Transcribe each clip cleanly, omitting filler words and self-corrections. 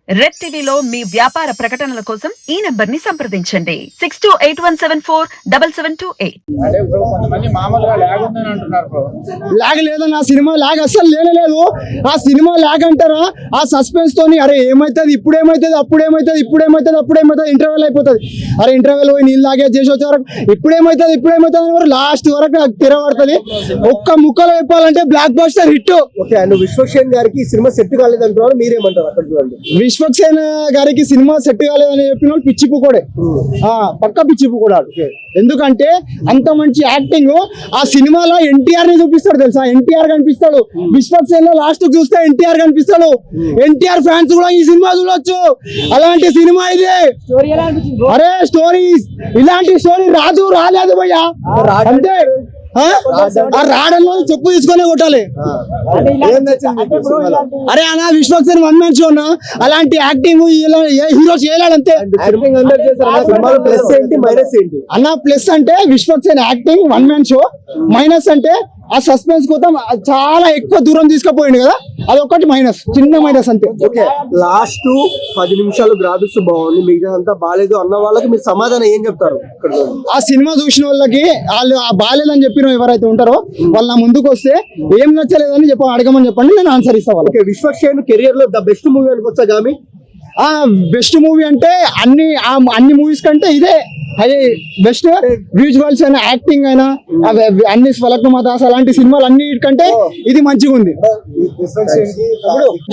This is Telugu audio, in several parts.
రెడ్ టీవీలో మీ వ్యాపార ప్రకటనల కోసం ఈ నంబర్ ని సంప్రదించండి 6281747728. అంటే బ్రో కొంతమంది మామూలుగా లాగ్ ఉందని అంటున్నారు బ్రో. లాగ్ లేదన్న, ఆ సినిమా లాగ్ అస్సలు లేనేలేదు. ఆ సినిమా లాగ్ అంటారా, ఆ సస్పెన్స్ తోని అరే ఏమైతుంది, ఇప్పుడు ఏమైతుంది, అప్పుడు ఏమైతుంది, ఇప్పుడు ఏమైతుంది, అప్పుడు ఏమైతుంది, ఇంటర్వెల్ అయిపోతుంది. అరే ఇంటర్వెల్ పోయి నీళ్ళు లాగే చేసి వచ్చే వరకు ఇప్పుడు ఏమైతుంది, ఇప్పుడు ఏమైతుంది, లాస్ట్ వరకు తెరపడుతుంది. ఒక్క ముక్కలో చెప్పాలంటే బ్లాక్ బస్టర్ హిట్. ఓకే, నువ్వు విశ్వక్సేన్ గారికి ఈ సినిమా సెట్ కాలేదు అంటున్నావు, మీరేమంటారు? అక్కడ చూడండి, విశ్వక్సేన్ గారికి సినిమా సెట్ కాలేదని చెప్పిన వాళ్ళు పిచ్చి పుకోడే, పక్క పిచ్చి పుకోడాడు. ఎందుకంటే అంత మంచి యాక్టింగ్. ఆ సినిమాలో ఎన్టీఆర్ ని చూపిస్తాడు తెలుసా, ఎన్టీఆర్ కనిపిస్తాడు. విశ్వక్సేన్ లో లాస్ట్ చూస్తే ఎన్టీఆర్ కనిపిస్తాడు. ఎన్టీఆర్ ఫ్యాన్స్ కూడా ఈ సినిమా చూడొచ్చు. అలాంటి సినిమా ఇది. అరే స్టోరీ ఇలాంటి స్టోరీ రాలేదు భయ్యా, అంతే. రాడని చెప్పు తీసుకొని కొట్టాలి. అరే అన్న విశ్వక్సేన్ వన్ మ్యాన్ షో అన్న, అలాంటి యాక్టింగ్ ఏ హీరో చేయలేడంతే. అన్న ప్లస్ అంటే Vishwaksen acting one man show, minus అంటే ఆ సస్పెన్స్ కోసం చాలా ఎక్కువ దూరం తీసుకుపోయింది కదా, అదొకటి మైనస్, చిన్న మైనస్ అంతే. ఓకే, లాస్ట్ 10 నిమిషాలు గ్రాఫిక్స్ బాగుంది, మిగతా అంతా బాగాలేదు అన్న వాళ్ళకి మీరు సమాధానం ఏం చెప్తారు? ఆ సినిమా చూసిన వాళ్ళకి వాళ్ళు బాగాలేదని చెప్పిన ఎవరైతే ఉంటారో వాళ్ళ ముందుకు వస్తే ఏం నచ్చలేదని అడగమని చెప్పండి, నేను ఆన్సర్ ఇస్తా వాళ్ళకి. విశ్వక్సేన్ కెరియర్ లో ద బెస్ట్ మూవీ అనుకోవచ్చా గామి? బెస్ట్ మూవీ అంటే అన్ని మూవీస్ కంటే ఇదే అది బెస్ట్. విజువల్స్ అయినా, యాక్టింగ్ అయినా, అన్ని ఫలక్నుమా దాస్ అలాంటి సినిమాలు అన్నిటికంటే ఇది మంచిగా ఉంది.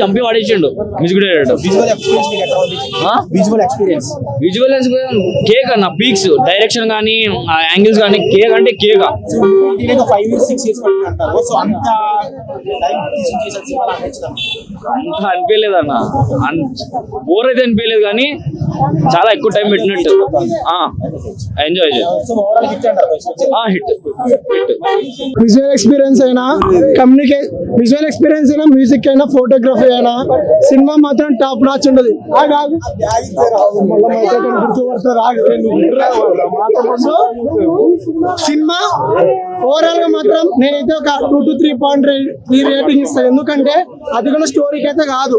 చంపి వాడేసిండు మ్యూజిక్ డైరెక్టర్. విజువల్ కేక్ అన్న, పీక్స్ డైరెక్షన్ కానీ యాంగిల్స్ కానీ కేక్ అంటే కేక్. అనిపించలేదు అన్న, బోర్ అయితే అనిపించలేదు కానీ చాలా ఎక్కువ టైం పెట్టినట్టు. Enjoy hit. విజువల్ ఎక్స్పీరియన్స్ అయినా, విజువల్ ఎక్స్పీరియన్స్ అయినా, మ్యూజిక్ అయినా, ఫోటోగ్రఫీ అయినా, సినిమా మాత్రం టాప్ నాచ్ ఉండదు. సినిమా ఓవరాల్ గా మాత్రం నేనైతే ఒక 2 to 3.3 రేటింగ్ ఇస్తాను. ఎందుకంటే అది కూడా స్టోరీకి అయితే కాదు,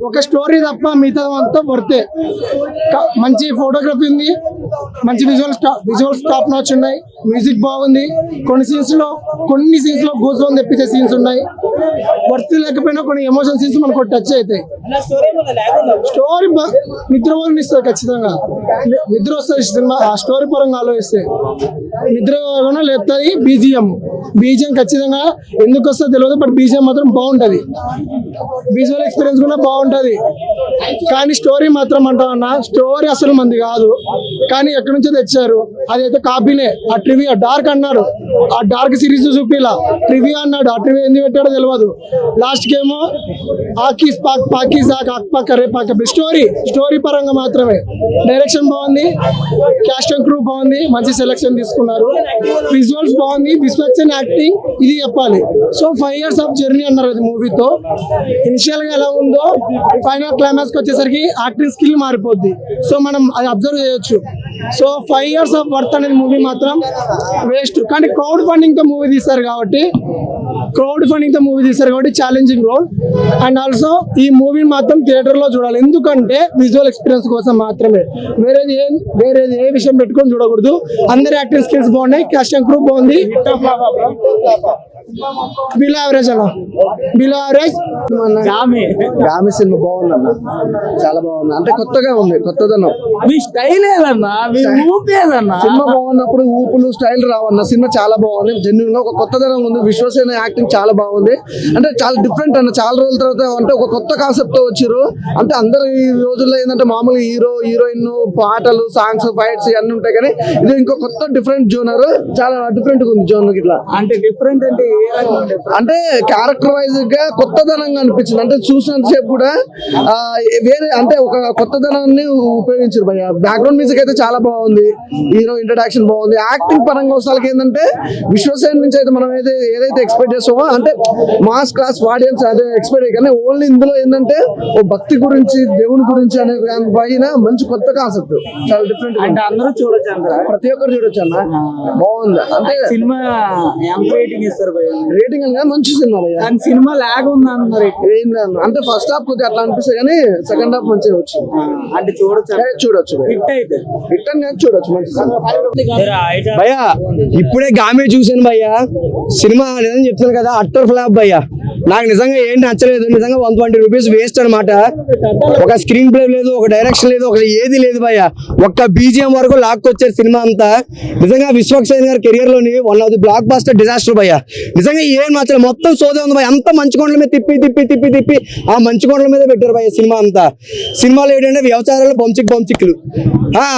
ఒక స్టోరీ తప్ప మిగతా అంతా వర్తే. మంచి ఫోటోగ్రఫీ ఉంది, మంచి విజువల్స్ టాప్ నాచ్ ఉన్నాయి, మ్యూజిక్ బాగుంది. కొన్ని సీన్స్ లో గూస్ బంప్స్ తెప్పించే సీన్స్ ఉన్నాయి. వర్త్ లేకపోయినా కొన్ని ఎమోషన్ సీన్స్ మనకు టచ్ అవుతాయి. స్టోరీ నిద్రపోని ఇస్తుంది, ఖచ్చితంగా నిద్ర వస్తుంది సినిమా. ఆ స్టోరీ పరంగా ఆలోచిస్తే నిద్ర లేపుతుంది. బీజిఎం ఖచ్చితంగా ఎందుకు వస్తుందో తెలియదు, బట్ బీజిఎం మాత్రం బాగుంటది. విజువల్ ఎక్స్పీరియన్స్ కూడా బాగుంటది. కానీ స్టోరీ మాత్రం అంటామన్నా, స్టోరీ అసలు మంది కాదు, కానీ ఎక్కడి నుంచో తెచ్చారు. అదైతే కాపీనే. ఆ ట్రివియా డార్క్ అన్నాడు, ఆ డార్క్ సిరీస్ చూపిలా, ట్రివియా అన్నాడు, ఆ ట్రివియా ఎందుకు పెట్టాడో తెలియదు. లాస్ట్ గేమో స్టోరీ పరంగా మాత్రమే. డైరెక్షన్ బాగుంది, క్యాస్ట్ అండ్ క్రూ బాగుంది, మంచి సెలెక్షన్ తీసుకున్నారు. విజువల్స్ బాగుంది, విశ్వక్సేన్ యాక్టింగ్ ఇది చెప్పాలి. సో 5 years ఆఫ్ జర్నీ అన్నారు అది మూవీతో. ఇనిషియల్ గా ఎలా ఉందో ఫైనల్ క్లైమాక్స్ వచ్చేసరికి యాక్టింగ్ స్కిల్ మారిపోద్ది. సో మనం అది అబ్జర్వ్ చేయొచ్చు. సో 5 years ఆఫ్ వర్త్ అనేది మూవీ మాత్రం వేస్ట్. కానీ క్రౌడ్ ఫండింగ్ తో మూవీ తీస్తారు కాబట్టి ఛాలెంజింగ్ రోల్. అండ్ ఆల్సో ఈ మూవీ మాత్రం థియేటర్ లో చూడాలి, ఎందుకంటే విజువల్ ఎక్స్పీరియన్స్ కోసం మాత్రమే. వేరేది ఏ విషయం పెట్టుకొని చూడకూడదు. అందరి యాక్టింగ్ స్కిల్స్ బాగున్నాయి, క్యాస్ట్ అండ్ క్రూ బాగుంది. బిలో యావరేజ్ గామి సినిమా బాగుంది అన్న, చాలా బాగుంది. అంటే కొత్తగా ఉంది, కొత్తదనం. మీ స్టైల్ ఏదన్నా, మీ ఊపి ఏదన్నా. సినిమా బాగున్నప్పుడు ఊపులు స్టైల్ రావన్న. సినిమా చాలా బాగుంది, జెన్యున్ గా ఒక కొత్తదనం ఉంది. విశ్వక్సేన్ యాక్టింగ్ చాలా బాగుంది. అంటే చాలా డిఫరెంట్ అన్న, చాలా రోజుల తర్వాత అంటే ఒక కొత్త కాన్సెప్ట్ తో వచ్చారు. అంటే అందరు ఈ రోజుల్లో ఏంటంటే మామూలుగా హీరోయిన్ పాటలు, సాంగ్స్, ఫైట్స్ ఇవన్నీ ఉంటాయి, కానీ ఇది ఇంకో కొత్త డిఫరెంట్ జోనర్, చాలా డిఫరెంట్ గా ఉంది జోనర్. ఇట్లా అంటే డిఫరెంట్ అంటే క్యారెక్టర్ వైజ్ గా కొత్తదనంగా అనిపించింది. అంటే చూసినంతసేపు కూడా వేరే అంటే ఒక కొత్తదనాన్ని ఉపయోగించారు భయ్య. బ్యాక్గ్రౌండ్ మ్యూజిక్ అయితే చాలా బాగుంది, హీరో ఇంట్రడక్షన్ బాగుంది. యాక్టింగ్ పరంగా వస్తాలకి ఏంటంటే విశ్వక్సేన్ నుంచి అయితే మనం ఏదైతే ఎక్స్పెక్ట్ చేస్తామో, అంటే మాస్ క్లాస్ ఆడియన్స్ అదే ఎక్స్పెక్ట్ అయ్యి, కానీ ఓన్లీ ఇందులో ఏంటంటే ఓ భక్తి గురించి, దేవుని గురించి అనే పైన మంచి కొత్త కాన్సెప్ట్, చాలా డిఫరెంట్. అంటే అందరూ చూడొచ్చు, ప్రతి ఒక్కరు చూడొచ్చు అన్న, బాగుంది. అంటే సినిమా ఎంత రేటింగ్ ఇస్తారు భయ్య? రేటింగ్ అనగా మంచి సినిమా భయ్యా. సినిమా లాగ్ ఉంది అంటున్నారు అంటే ఫస్ట్ హాఫ్ కొద్దిగా అట్లా అనిపిస్తుంది కానీ సెకండ్ హాఫ్ మంచిగా వచ్చింది. అంటే చూడొచ్చు హిట్ అయితే రిటర్న్ చూడొచ్చు మంచి భయ్యా. ఇప్పుడే గామే చూసాను భయ్యా, సినిమా నిజం చెప్తాను కదా, అట్టర్ ఫ్లాప్ భయ్యా. నాకు నిజంగా ఏం నచ్చలేదు, నిజంగా 120 రూపీస్ వేస్ట్ అనమాట. ఒక స్క్రీన్ ప్లే లేదు, ఒక డైరెక్షన్ లేదు, ఒక ఏది లేదు భయ్యా. ఒక్క బీజిఎం వరకు లాక్కొచ్చారు సినిమా అంతా. నిజంగా విశ్వక్సేన్ గారి కెరియర్ లోని one of the blockbuster disaster భయ్యా. నిజంగా ఏం నచ్చలేదు, మొత్తం సోదే ఉంది భయ్యా. అంత మంచి కొండల మీద తిప్పి ఆ మంచి కొండల మీద పెట్టారు భయ్యా సినిమా అంతా. సినిమాలో ఏంటంటే వ్యవచారాలు బంచిక్లు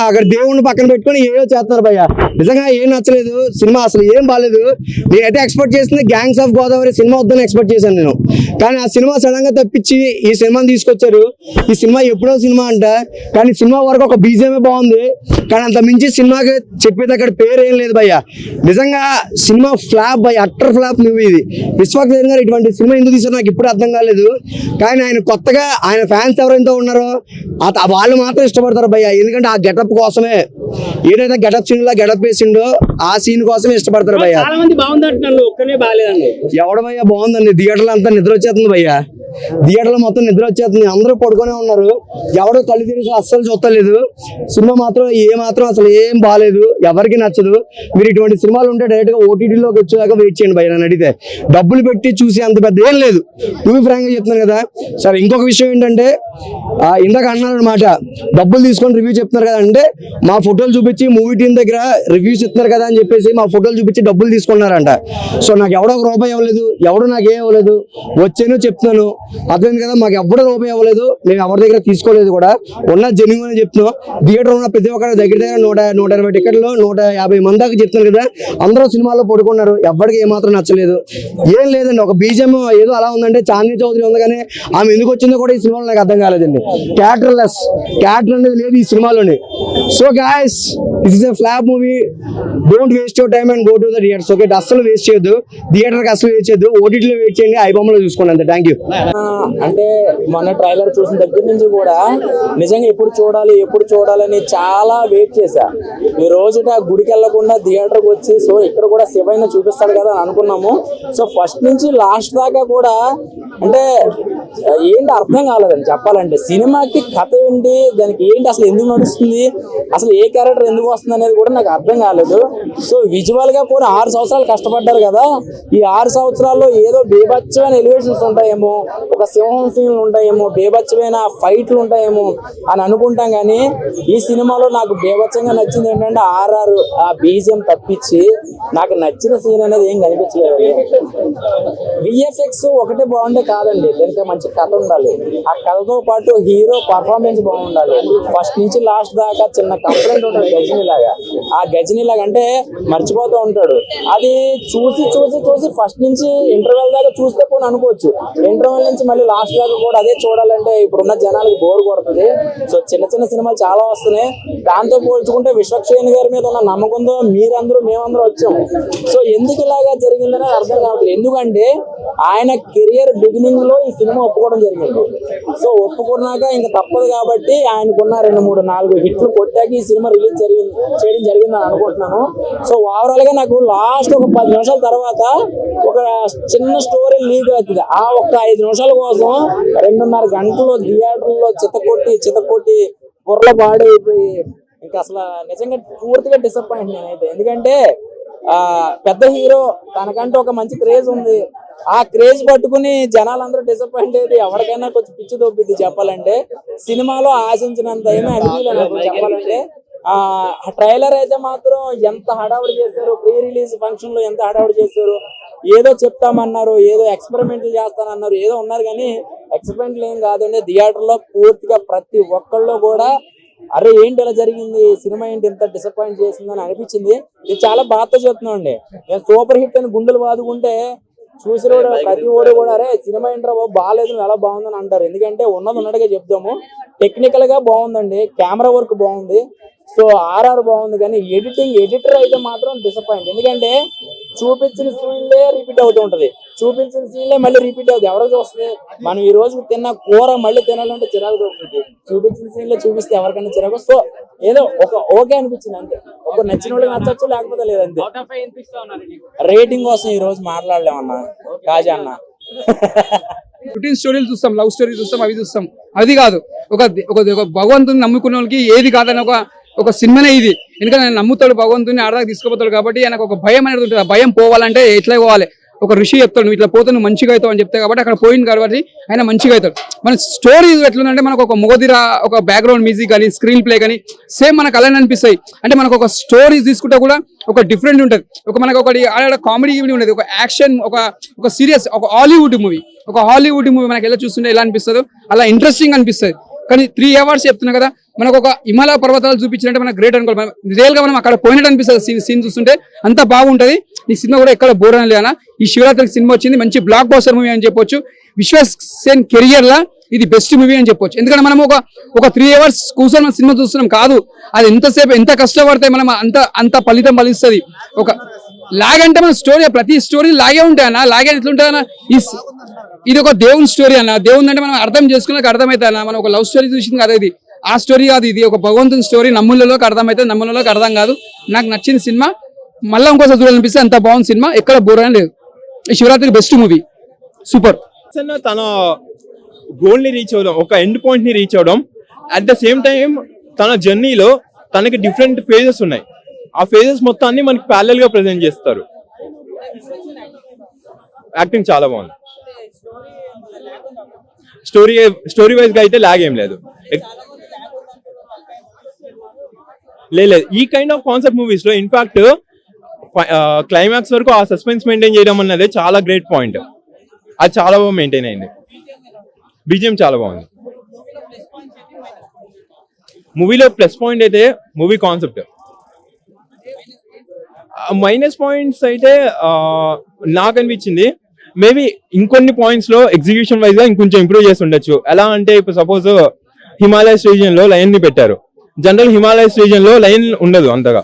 అక్కడ దేవుడిని పక్కన పెట్టుకొని ఏవో చేస్తున్నారు భయ్యా. నిజంగా ఏం నచ్చలేదు సినిమా, అసలు ఏం బాగాలేదు. నేనైతే ఎక్స్పెక్ట్ చేసింది గ్యాంగ్స్ ఆఫ్ గోదావరి సినిమా వద్దని ఎక్స్పెక్ట్ చేశాను నేను, కానీ ఆ సినిమా సడన్ గా తప్పించి ఈ సినిమాని తీసుకొచ్చారు. ఈ సినిమా ఎప్పుడో సినిమా అంట, కానీ సినిమా వరకు ఒక బీజిఎమే బాగుంది, కానీ అంత మించి సినిమాకి చెప్పేది అక్కడ పేరు ఏం లేదు భయ్యా. నిజంగా సినిమా ఫ్లాప్ భయ్యా, అట్టర్ ఫ్లాప్ మూవీ ఇది. విశ్వక్సేన్ గారు ఇటువంటి సినిమా ఎందుకు తీసారో నాకు ఇప్పుడు అర్థం కాలేదు, కానీ ఆయన కొత్తగా ఆయన ఫ్యాన్స్ ఎవరైతే ఉన్నారో వాళ్ళు మాత్రం ఇష్టపడతారు భయ్యా. ఎందుకంటే ఆ గెటప్ కోసమే, ఏదైతే గెటప్ సీన్ లో గెటప్ వేసిండో ఆ సీన్ కోసమే ఇష్టపడతారు భయ్యా. చాలా మంది బాగుంది అంటున్నారు, ఒక్కనే బాగాలేదండి. ఎవడ భయ్యా బాగుందండి, థియేటర్లో అంతా నిద్ర వచ్చేస్తుంది భయ్యా. థియేటర్లో మొత్తం నిద్ర వచ్చేస్తుంది, అందరూ పడుకునే ఉన్నారు, ఎవడో కళ్ళు తిరిగి అస్సలు చూస్తలేదు. సినిమా మాత్రం అసలు ఏం బాగాలేదు, ఎవరికి నచ్చదు. మీరు ఇటువంటి సినిమాలు ఉంటే డైరెక్ట్ గా ఓటీటీలోకి వచ్చేదాకా వెయిట్ చేయండి భయ్యా. నన్ను అడిగితే డబ్బులు పెట్టి చూసి అంత పెద్ద ఏం లేదు, టూ ఫ్రాంక్ గా చెప్తున్నాను కదా. సరే ఇంకొక విషయం ఏంటంటే ఇందాక అన్నారు అనమాట, డబ్బులు తీసుకొని రివ్యూ చెప్తున్నారు కదా అంటే, మా ఫోటోలు చూపించి మూవీ టీం దగ్గర రివ్యూస్ ఇస్తున్నారు కదా అని చెప్పేసి మా ఫోటోలు చూపించి డబ్బులు తీసుకున్నారంట. సో నాకు ఎవడో ఒక రూపాయి ఇవ్వలేదు, ఎవడో నాకు ఏం ఇవ్వలేదు, వచ్చాను చెప్తున్నాను అర్థమైంది కదా. మాకు ఎవడో రూపాయి ఇవ్వలేదు, మేము ఎవరి దగ్గర తీసుకోలేదు కూడా, ఉన్న జెన్యూన్ అని చెప్తున్నాం. థియేటర్ ఉన్న ప్రతి ఒక్కరి దగ్గర 120 టికెట్లు 150 మంది దాకా చెప్తున్నారు కదా, అందరూ సినిమాలో పడుకున్నారు, ఎవరికి ఏమాత్రం నచ్చలేదు. ఏం లేదండి, ఒక బీజిఎం ఏదో అలా ఉందంటే చాందీ చౌదరి ఉంది, కానీ ఆమె ఎందుకు వచ్చిందో కూడా ఈ సినిమాలో నాకు అర్థం కాలేదండి. క్యారెక్టర్ అనేది లేదు ఈ సినిమాలోని. So guys, this is a flop movie, don't waste your time and go to the theatres. Okay, అస్సలు వేస్ట్ చేయొద్దు, థియేటర్కి అసలు వేస్ట్ చేయొద్దు, ఓటీటీలో వెయిట్ చేయండి, ఐబొమ్మలో చూసుకోండి అంతే. Thank you. అంటే మొన్న ట్రైలర్ చూసిన దగ్గర నుంచి కూడా నిజంగా ఎప్పుడు చూడాలని చాలా వెయిట్ చేశా. ఈ రోజుట గుడికి వెళ్లకుండా థియేటర్కి వచ్చి సో ఇక్కడ కూడా శివయ్య చూపిస్తాడు కదా అని అనుకున్నాము. సో ఫస్ట్ నుంచి లాస్ట్ దాకా కూడా అంటే ఏంటి అర్థం కాలేదండి చెప్పాలంటే. సినిమాకి కథ ఏంటి, దానికి ఏంటి, అసలు ఎందుకు నడుస్తుంది, అసలు ఏ క్యారెక్టర్ ఎందుకు వస్తుంది అనేది కూడా నాకు అర్థం కాలేదు. సో విజువల్ గా కూడా 6 సంవత్సరాలు కష్టపడ్డారు కదా, ఈ 6 సంవత్సరాల్లో ఏదో బేబచ్చమైన ఎలివేషన్స్ ఉంటాయేమో, ఒక సింహం సీన్లు ఉంటాయేమో, బేబచ్చమైన ఫైట్లు ఉంటాయేమో అని అనుకుంటాం, కానీ ఈ సినిమాలో నాకు బేబచ్చంగా నచ్చింది ఏంటంటే RR ఆ బీజిఎం తప్పించి నాకు నచ్చిన సీన్ అనేది ఏం కనిపించలేదు. విఎఫ్ఎక్స్ ఒకటే బాగుండే కాదండి, దానికి మంచి కథ ఉండాలి, ఆ కథతో పాటు హీరో పర్ఫార్మెన్స్ బాగుండాలి. ఫస్ట్ నుంచి లాస్ట్ దాకా చిన్న కంప్లైంట్ ఉంటుంది గజనీ లాగా, ఆ గజనీ లాగా అంటే మర్చిపోతూ ఉంటాడు. అది చూసి ఫస్ట్ నుంచి ఇంటర్వెల్ దాకా చూస్తే పోనీ అనుకోవచ్చు, ఇంటర్వెల్ నుంచి మళ్ళీ లాస్ట్ దాకా కూడా అదే చూడాలంటే ఇప్పుడున్న జనాలకు బోర్ కొడుతుంది. సో చిన్న సినిమాలు చాలా వస్తున్నాయి, దాంతో పోల్చుకుంటే విశ్వక్సేన్ గారి మీద ఉన్న నమ్మకంతో మేమందరూ వచ్చాము. సో ఎందుకు ఇలాగా జరిగిందని అర్థం కావట్లేదు. ఎందుకంటే ఆయన కెరియర్ బిగినింగ్ లో ఈ సినిమా ఒప్పుకోవడం జరిగింది. సో ఒప్పుకున్నాక ఇంకా తప్పదు కాబట్టి ఆయనకున్న 2, 3, 4 హిట్లు కొట్టాక ఈ సినిమా రిలీజ్ చేయడం జరిగిందని అనుకుంటున్నాను. సో ఓవరాల్ గా నాకు లాస్ట్ ఒక 10 నిమిషాల తర్వాత ఒక చిన్న స్టోరీ లీక్ అవుతుంది. ఆ ఒక్క 5 నిమిషాల కోసం 2.5 గంటలు థియేటర్లో చితకొట్టి బుర్రలో పాడైపోయి ఇంకా అసలు నిజంగా పూర్తిగా డిసప్పాయింట్ నేనైతే. ఎందుకంటే పెద్ద హీరో, తనకంటే ఒక మంచి క్రేజ్ ఉంది, ఆ క్రేజ్ పట్టుకుని జనాలందరూ డిసప్పాయింట్ అయితే ఎవరికైనా కొంచెం పిచ్చి దొబ్బిద్ది చెప్పాలంటే. సినిమాలో ఆశించినంత ఏమీ అనిపించలేదు చెప్పాలంటే. ట్రైలర్ అయితే మాత్రం ఎంత హడావుడి చేశారు, ప్రీ రిలీజ్ ఫంక్షన్ లో ఎంత హడావుడి చేశారు, ఏదో చెప్తామన్నారు, ఏదో ఎక్స్పెరిమెంట్లు చేస్తానన్నారు, ఏదో ఉన్నారు, కానీ ఎక్స్పెరిమెంట్లు ఏం కాదండి. థియేటర్ లో పూర్తిగా ప్రతి ఒక్కళ్ళు కూడా అరే ఏంటి ఇలా జరిగింది, సినిమా ఏంటి ఇంత డిసప్పాయింట్ చేసిందని అనిపించింది. ఇది చాలా బాధతో చెప్తున్నాం అండి. నేను సూపర్ హిట్ అని గుండెలు బాదుకుంటే చూసిన ప్రతి ఓడు కూడా అరే సినిమా ఏంట్రా బాబు బాగాలేదు, ఎలా బాగుందని అంటారు. ఎందుకంటే ఉన్నట్టుగా చెప్తాము. టెక్నికల్ గా బాగుందండి, కెమెరా వర్క్ బాగుంది, సో RR బాగుంది, కానీ ఎడిటర్ అయితే మాత్రం డిసప్పాయింట్. ఎందుకంటే చూపించిన సీన్లే రిపీట్ అవుతూ ఉంటది, చూపించిన సీన్లే మళ్ళీ రిపీట్ అవుతుంది. ఎవరో చూస్తుంది, మనం ఈ రోజు తిన్న కూర మళ్ళీ తినాలంటే చిరాకు దొరుకుతుంది, చూపించిన సీన్లే చూపిస్తే ఎవరికైనా చిరాకు. సో ఏదో ఒక ఓకే అనిపించింది అంతే. ఒక నచ్చిన వాళ్ళకి నచ్చచ్చు, లేకపోతే లేదంతే. రేటింగ్ కోసం ఈ రోజు మాట్లాడలేమన్నా కాజా అన్న. రొటీన్ స్టోరీలు చూస్తాం, లవ్ స్టోరీ చూస్తాం, అవి చూస్తాం. అది కాదు, ఒక భగవంతుని నమ్ముకున్న వాళ్ళకి ఏది కాదని ఒక సినిమానే ఇది. ఎందుకంటే ఆయన నమ్ముతాడు భగవంతుని, ఆడదాకా తీసుకుపోతాడు కాబట్టి ఆయనకు ఒక భయం అనేది ఉంటుంది. ఆ భయం పోవాలంటే ఎట్లా పోవాలి, ఒక ఋషి చెప్తాడు నువ్వు ఇట్లా పోతే నువ్వు మంచిగా అవుతావు అని చెప్తే కాబట్టి అక్కడ పోయింది కాబట్టి ఆయన మంచిగా అవుతాడు. మన స్టోరీ ఎట్లుందంటే మనకు ఒక మొగదిరా, ఒక బ్యాక్గ్రౌండ్ మ్యూజిక్ కానీ స్క్రీన్ ప్లే కానీ సేమ్ మనకు అలానే అనిపిస్తాయి. అంటే మనకు ఒక స్టోరీస్ తీసుకుంటే కూడా ఒక డిఫరెంట్ ఉంటుంది. మనకు ఒకటి కామెడీ ఉండేది, ఒక యాక్షన్, ఒక సీరియస్, ఒక హాలీవుడ్ మూవీ మనకి ఎలా చూస్తుంటే ఎలా అనిపిస్తుందో అలా ఇంట్రెస్టింగ్ అనిపిస్తుంది. కానీ 3 hours చెప్తున్నా కదా, మనకు ఒక హిమాలయ పర్వతాలు చూపించినట్టే మనకు గ్రేట్ అనుకోవాలి. రియల్ గా మనం అక్కడ పోయినట్టు అనిపిస్తుంది. సీన్ చూస్తుంటే అంత బాగుంటది. ఈ సినిమా కూడా ఎక్కడ బోర్ అని లేనా. ఈ శివరాత్రికి సినిమా వచ్చింది, మంచి బ్లాక్ బాస్టర్ మూవీ అని చెప్పొచ్చు. విశ్వసేన్ కెరియర్ లా ఇది బెస్ట్ మూవీ అని చెప్పొచ్చు. ఎందుకంటే మనం ఒక 3 hours కూర్చొని మనం సినిమా చూస్తున్నాం కాదు, అది ఎంతసేపు ఎంత కష్టపడితే మనం అంత ఫలితం ఫలిస్తుంది. ఒక లాగ్ అంటే మన స్టోరీ, ప్రతి స్టోరీ లాగే ఉంటాయి అన్న. లాగే ఎట్లుంటుంది అన్న, ఇది ఒక దేవుని స్టోరీ అన్న. దేవుని అంటే మనం అర్థం చేసుకున్నాక అర్థమవుతుంది అన్న. మనం ఒక లవ్ స్టోరీ చూసింది కదా, ఇది ఆ స్టోరీ కాదు, ఇది ఒక భగవంతుని స్టోరీ. నమ్ములలోకి అర్థమవుతుంది, నమ్ములలోకి అర్థం కాదు. నాకు నచ్చిన సినిమా, మళ్ళీ ఇంకోసారి చూడాలనిపిస్తే అంత బాగుంది సినిమా, ఎక్కడ బోర్ అని లేదు. ఈ శివరాత్రికి బెస్ట్ మూవీ, సూపర్. తన గోల్ ని రీచ్ అవ్వడం, ఒక ఎండ్ పాయింట్ ని రీచ్ అవ్వడం, అట్ ద సేమ్ టైం తన జర్నీలో తనకి డిఫరెంట్ ఫేజెస్ ఉన్నాయి. ఆ ఫేజెస్ మొత్తాన్ని మనకి ప్యారలల్ గా ప్రెజెంట్ చేస్తారు. యాక్టింగ్ చాలా బాగుంది. స్టోరీ వైజ్ గా అయితే లాగ్ ఏం లేదు. లేదు, ఈ కైండ్ ఆఫ్ కాన్సెప్ట్ మూవీస్ లో ఇన్ఫాక్ట్ క్లైమాక్స్ వరకు ఆ సస్పెన్స్ మెయింటైన్ చేయడం అన్నది చాలా గ్రేట్ పాయింట్. అది చాలా బాగా మెయింటైన్ అయింది. బీజిఎం చాలా బాగుంది. మూవీలో ప్లస్ పాయింట్ అయితే మూవీ కాన్సెప్ట్. మైనస్ పాయింట్స్ అయితే నాకు అనిపించింది మేబీ ఇంకొన్ని పాయింట్స్ లో ఎగ్జిక్యూషన్ వైజ్ గా ఇంకొంచెం ఇంప్రూవ్ చేసి ఉండొచ్చు. ఎలా అంటే ఇప్పుడు సపోజ్ హిమాలయస్ రీజియన్ లో లైన్ ని పెట్టారు. జనరల్ హిమాలయస్ రీజియన్ లో లైన్ ఉండదు అంతగా,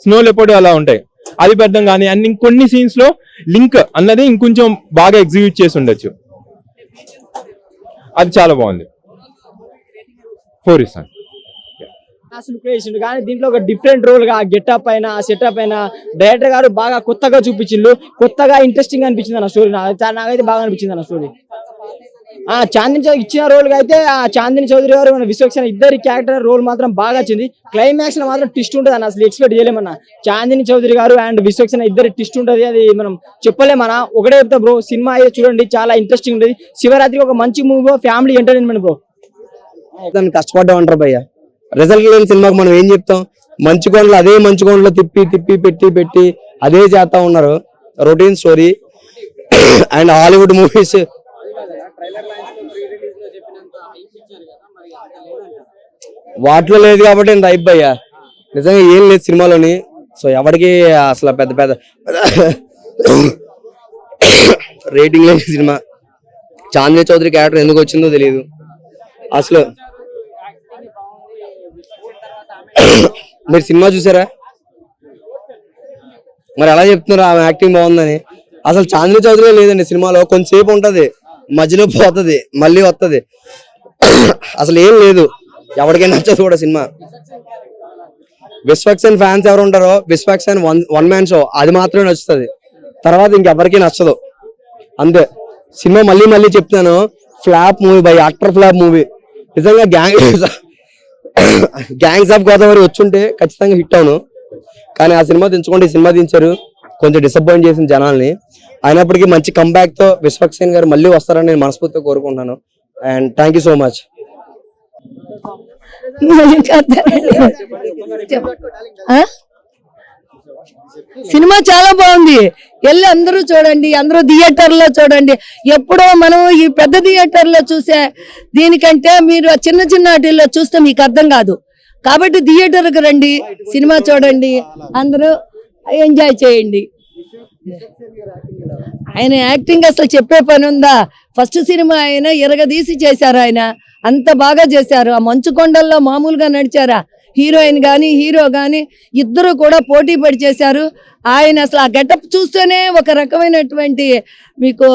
స్నో లెపర్డ్ అలా ఉంటాయి. అది పెట్టడం కానీ అండ్ ఇంకొన్ని సీన్స్ లో లింక్ అన్నది ఇంకొంచెం బాగా ఎగ్జిక్యూట్ చేసి ఉండొచ్చు. అది చాలా బాగుంది. 4 ఇస్తాను. అసలు చేసిండు కానీ దీంట్లో ఒక డిఫరెంట్ రోల్ గా గెటప్ అయినా సెటప్ అయినా డైరెక్టర్ గారు బాగా కొత్తగా చూపించిండు. కొత్తగా ఇంట్రెస్టింగ్ అనిపించింది అన్న స్టోరీ. నాకైతే బాగా అనిపించింది అన్న స్టోరీ. చాందిని చౌదరి ఇచ్చిన రోల్ అయితే చాందిని చౌదరి గారు మన విశ్వక్సేన ఇద్దరి క్యారెక్టర్ రోల్ మాత్రం బాగా వచ్చింది. క్లైమాక్స్ లో మాత్రం ట్విస్ట్ ఉంటుంది అన్న, అసలు ఎక్స్పెక్ట్ చేయలేమన్నా. చాందిని చౌదరి గారు అండ్ విశ్వక్సేన ఇద్దరి ట్విస్ట్ ఉంటుంది, అది మనం చెప్పలేమన్నా. ఒకటే చెప్తా బ్రో, సినిమా అయితే చూడండి, చాలా ఇంట్రెస్టింగ్ ఉంటుంది. శివరాత్రికి ఒక మంచి మూవీ, ఫ్యామిలీ ఎంటర్టైన్మెంట్ బ్రో. కష్టపడ్డా ఉంటారు భయ్య, రిజల్ట్ లేని సినిమాకి మనం ఏం చెప్తాం. మంచి కొండలు అదే మంచి కొండలో తిప్పి పెట్టి అదే చేస్తా ఉన్నారు. Routine story and Hollywood movies వాటిలో లేదు కాబట్టి ఇంత అయిపోయా. నిజంగా ఏం లేదు సినిమాలోని. సో ఎవరికి అసలు పెద్ద రేటింగ్ లేని సినిమా. చాందిని చౌదరి క్యారెక్టర్ ఎందుకు వచ్చిందో తెలియదు అసలు. మీరు సినిమా చూసారా? మరి ఎలా చెప్తున్నారు ఆమె యాక్టింగ్ బాగుందని? అసలు చాందిని చౌదరి లేదండి సినిమాలో. కొంతసేపు ఉంటది, మధ్యలో పోతుంది, మళ్ళీ వస్తుంది, అసలు ఏం లేదు. ఎవరికైనా నచ్చదు కూడా సినిమా. విశ్వక్సేన్ ఫ్యాన్స్ ఎవరు ఉంటారో, విశ్వక్సేన్ వన్ మ్యాన్ షో, అది మాత్రమే నచ్చుతుంది. తర్వాత ఇంకెవరికి నచ్చదు అంతే. సినిమా మళ్ళీ చెప్తాను, flop movie by, utter flop movie. నిజంగా గ్యాంగ్స్ ఆఫ్ గోదావరి వచ్చుంటే ఖచ్చితంగా హిట్ అవును. కానీ ఆ సినిమా దించుకుంటే ఈ సినిమా దించారు, కొంచెం డిసప్పాయింట్ చేసిన జనాల్ని. అయినప్పటికీ మంచి కంబ్యాక్ తో విశ్వక్సేన్ గారు మళ్ళీ వస్తారని నేను మనస్ఫూర్తిగా కోరుకుంటున్నాను. And thank you so much. Cinema చాలా బాగుంది, వెళ్ళి అందరూ చూడండి, అందరూ థియేటర్ లో చూడండి. ఎప్పుడో మనం ఈ పెద్ద థియేటర్ లో చూసే దీనికంటే మీరు చిన్న వాటిల్లో చూస్తే మీకు అర్థం కాదు. కాబట్టి థియేటర్కి రండి, సినిమా చూడండి, అందరూ ఎంజాయ్ చేయండి. ఆయన యాక్టింగ్ అసలు చెప్పే పని ఉందా? ఫస్ట్ సినిమా ఆయన ఎరగదీసి చేశారు, ఆయన అంత బాగా చేశారు. ఆ మంచు కొండల్లో మామూలుగా నడిచారా? హీరోయిన్ కానీ హీరో కానీ ఇద్దరు కూడా పోటీ పడి చేశారు. ఆయన అసలు ఆ గెటప్ చూస్తేనే ఒక రకమైనటువంటి మీకు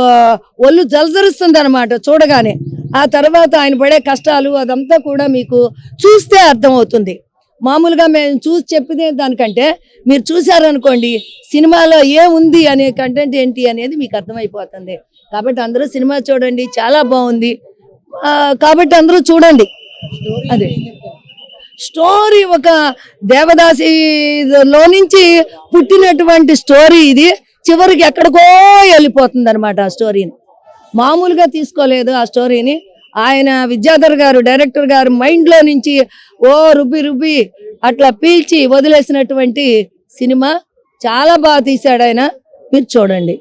ఒళ్ళు జలజరుస్తుంది అనమాట చూడగానే. ఆ తర్వాత ఆయన పడే కష్టాలు అదంతా కూడా మీకు చూస్తే అర్థమవుతుంది. మామూలుగా మేము చూసి చెప్పిన దానికంటే మీరు చూసారనుకోండి సినిమాలో ఏముంది అనే కంటెంట్ ఏంటి అనేది మీకు అర్థమైపోతుంది. కాబట్టి అందరూ సినిమా చూడండి, చాలా బాగుంది. కాబట్టి అందరూ చూడండి. అదే స్టోరీ ఒక దేవదాసిలో నుంచి పుట్టినటువంటి స్టోరీ ఇది. చివరికి ఎక్కడికో వెళ్ళిపోతుంది అనమాట ఆ స్టోరీని. మామూలుగా తీసుకోలేదు ఆ స్టోరీని. ఆయన విద్యాధర్ గారు డైరెక్టర్ గారు మైండ్లో నుంచి రుబ్బి అట్లా పీల్చి వదిలేసినటువంటి సినిమా. చాలా బాగా తీశాడు ఆయన. మీరు చూడండి.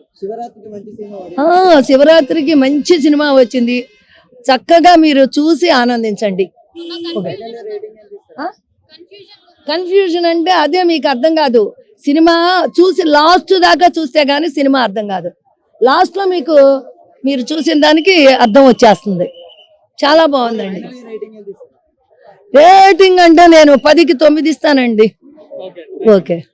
శివరాత్రికి మంచి సినిమా వచ్చింది. చక్కగా మీరు చూసి ఆనందించండి. కన్ఫ్యూజన్ అంటే అదే మీకు అర్థం కాదు. సినిమా చూసి లాస్ట్ దాకా చూస్తే గానీ సినిమా అర్థం కాదు. లాస్ట్ లో మీకు మీరు చూసిన దానికి అర్థం వచ్చేస్తుంది. చాలా బాగుందండి. రేటింగ్ అంటే నేను 10కి 9 ఇస్తానండి. ఓకే.